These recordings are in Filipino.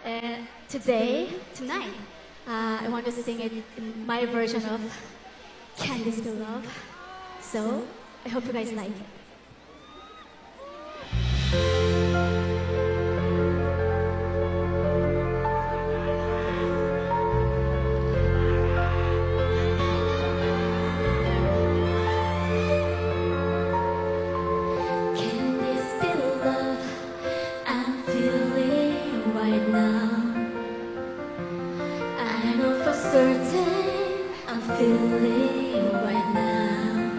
And tonight, I want to sing it in my version of Can This Be Love? So, I hope you guys like it. Feeling right now,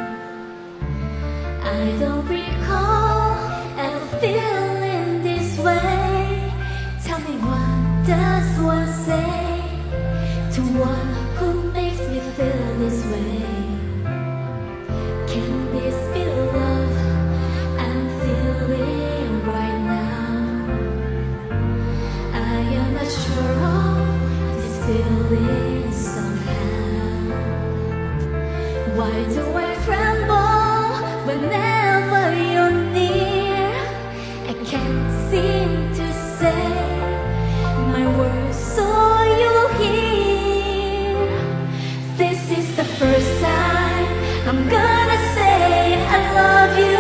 I don't recall ever feeling this way. Tell me, what does one say to one who makes me feel this way? Can this be love I'm feeling right now? I am not sure of this feeling somehow. Why do I tremble whenever you're near? I can't seem to say my words so you'll hear. This is the first time I'm gonna say I love you.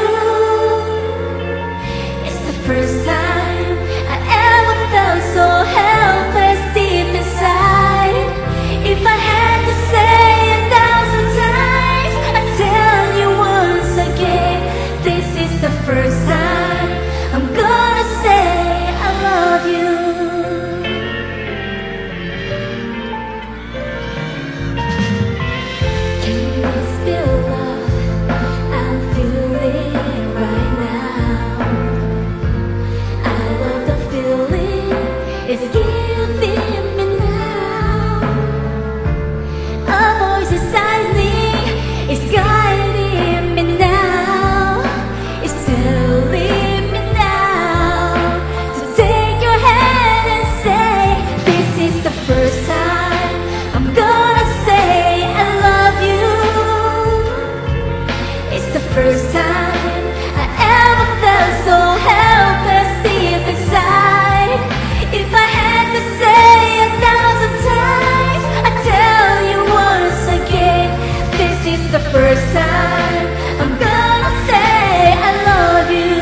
It's the first time I ever felt so helpless deep inside. If I had to say the first time I'm gonna say I love you. Can this be love I'm feeling right now? I love the feeling it's giving me now. A voice inside me is guiding me now. First time I'm gonna say I love you. It's the first time I ever felt so helpless deep inside. If I had to say 1,000 times, I'd tell you once again. This is the first time I'm gonna say I love you.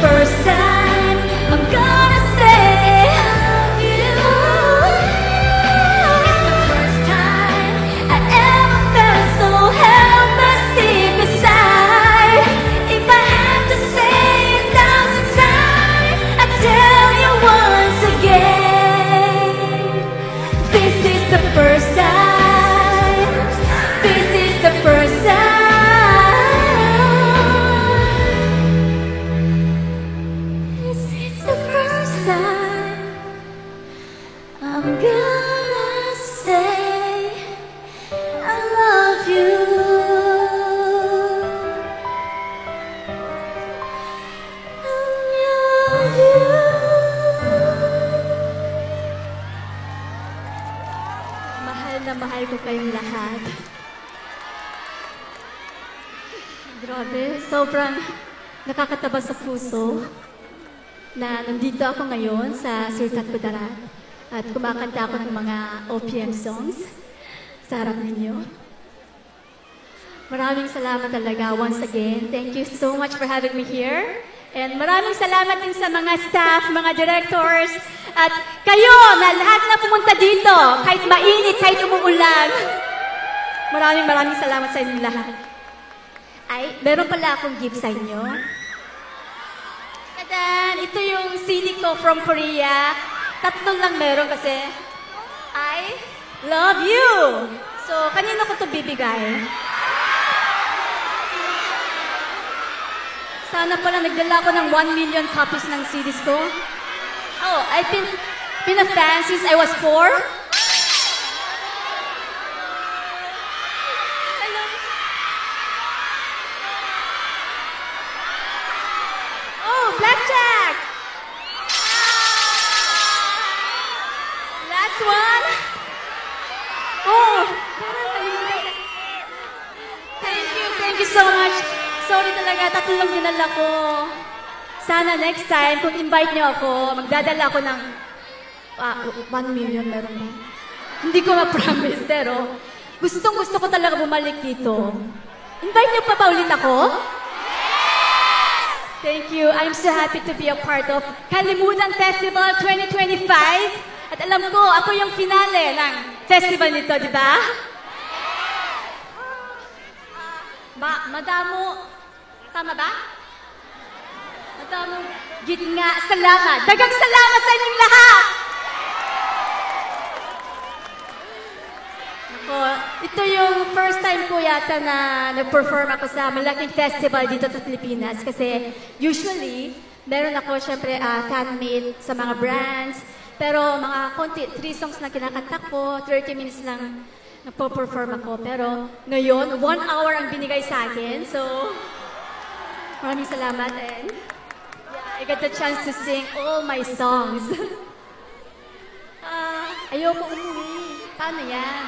First time I'm gonna say I love you. It's the first time I ever felt so helpless deep inside. If I had to say 1,000 times, I'd tell you once again. This is the first time. This is the first time. I'm gonna say I love you. I love you. Mahal na mahal ko kayong lahat. Grabe, sobrang nakakataba sa puso na nandito ako ngayon sa Surat Kudarat. At kumakanta ako ng mga OPM songs sa harap ninyo. Maraming salamat talaga once again. Thank you so much for having me here. And maraming salamat din sa mga staff, mga directors, at kayo na lahat na pumunta dito, kahit mainit, kahit umuulan. Maraming salamat sa inyo lahat. Ay, meron pala akong gift sa inyo. Kadan, ito yung CD ko from Korea. Tatlong lang meron kasi I love you. So, kanino ko ito bibigay? Sana pala nagdala ko ng 1 million copies ng CDs ko. Oh, I've been a fan since I was 4. Hello. Oh, Blackjack! Last one. Oh! Thank you so much. Sorry talaga, tatlong dinala ko. Sana next time, kung invite niyo ako, magdadala ako ng 1 million meron ba? Hindi ko ma-promise, pero gusto ko talaga bumalik dito. Invite niyo pa ba ulit ako? Thank you. I'm so happy to be a part of Kalimutan Festival 2025. At alam ko, ako yung finale ng festival nito, di ba? Madamo. Tama ba? Madamo. Gitna. Salamat. Dagang salamat sa inyong lahat! Ito yung first time ko yata na nag-perform ako sa malaking festival dito sa Pilipinas. Kasi usually, meron ako syempre fan-made sa mga brands. Pero mga konti, 3 songs na kinakanta ko, 30 minutes lang nagpo-perform ako. Pero ngayon, 1 hour ang binigay sa akin. So, maraming salamat. And yeah, I got the chance to sing all my songs. Ayoko umuwi. Paano yan?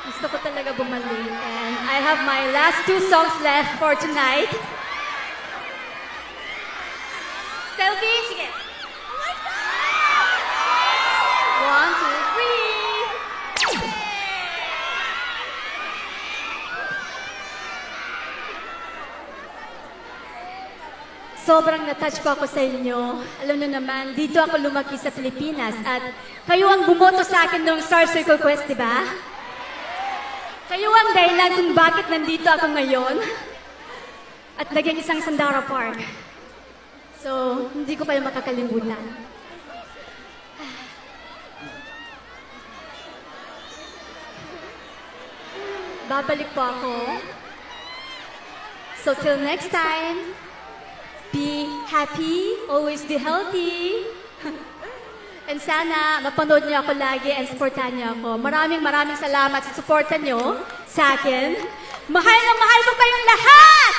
Gusto ko talaga bumalik. And I have my last 2 songs left for tonight. Selfie? Sige. 1, 2, 3. Sobrang na-touch po ako sa inyo. Alam nyo naman, dito ako lumaki sa Pilipinas at kayo ang bumoto sa akin noong Star Circle Quest, di ba? Kayo ang dahilan kung bakit nandito ako ngayon at naging isang Sandara Park. So, hindi ko kayo makakalimutan. Babalik po ako. So, till next time, be happy, always be healthy. And sana mapanood niyo ako lagi and supportan niyo ako. Maraming salamat sa suporta niyo sa akin. Mahal na mahal ko kayong lahat!